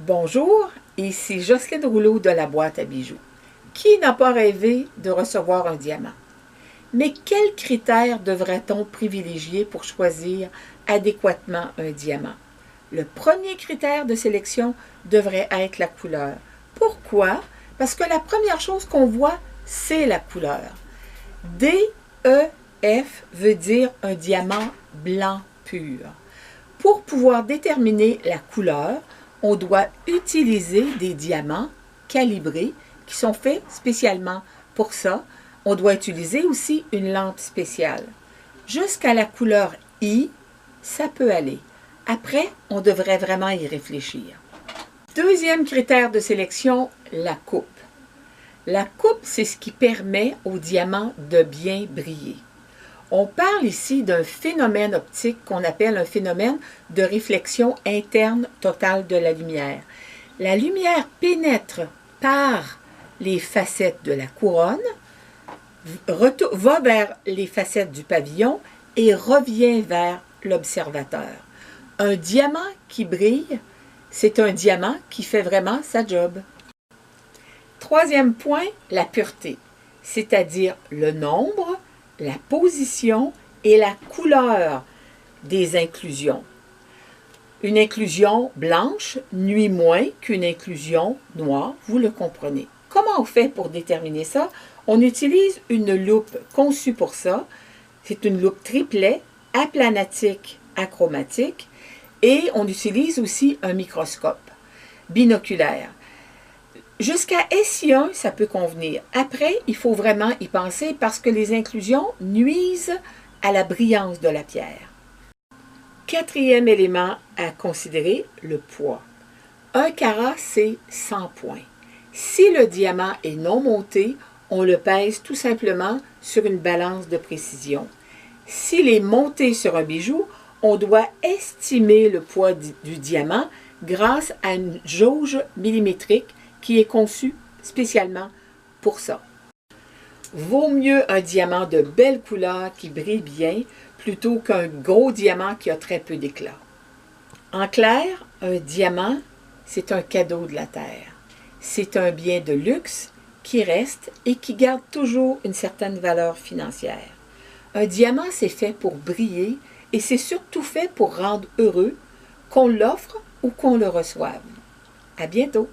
Bonjour, ici Jocelyne Rouleau de la boîte à bijoux. Qui n'a pas rêvé de recevoir un diamant? Mais quels critères devrait-on privilégier pour choisir adéquatement un diamant? Le premier critère de sélection devrait être la couleur. Pourquoi? Parce que la première chose qu'on voit, c'est la couleur. DEF veut dire un diamant blanc pur. Pour pouvoir déterminer la couleur, on doit utiliser des diamants calibrés qui sont faits spécialement pour ça. On doit utiliser aussi une lampe spéciale. Jusqu'à la couleur I, ça peut aller. Après, on devrait vraiment y réfléchir. Deuxième critère de sélection, la coupe. La coupe, c'est ce qui permet au diamant de bien briller. On parle ici d'un phénomène optique qu'on appelle un phénomène de réflexion interne totale de la lumière. La lumière pénètre par les facettes de la couronne, va vers les facettes du pavillon et revient vers l'observateur. Un diamant qui brille, c'est un diamant qui fait vraiment sa job. Troisième point, la pureté, c'est-à-dire le nombre, la position et la couleur des inclusions. Une inclusion blanche nuit moins qu'une inclusion noire, vous le comprenez. Comment on fait pour déterminer ça? On utilise une loupe conçue pour ça. C'est une loupe triplet, aplanatique, achromatique, et on utilise aussi un microscope binoculaire. Jusqu'à SI1, ça peut convenir. Après, il faut vraiment y penser parce que les inclusions nuisent à la brillance de la pierre. Quatrième élément à considérer, le poids. 1 carat, c'est 100 points. Si le diamant est non monté, on le pèse tout simplement sur une balance de précision. S'il est monté sur un bijou, on doit estimer le poids du diamant grâce à une jauge millimétrique qui est conçu spécialement pour ça. Vaut mieux un diamant de belle couleur qui brille bien plutôt qu'un gros diamant qui a très peu d'éclat. En clair, un diamant, c'est un cadeau de la terre. C'est un bien de luxe qui reste et qui garde toujours une certaine valeur financière. Un diamant, c'est fait pour briller et c'est surtout fait pour rendre heureux, qu'on l'offre ou qu'on le reçoive. À bientôt!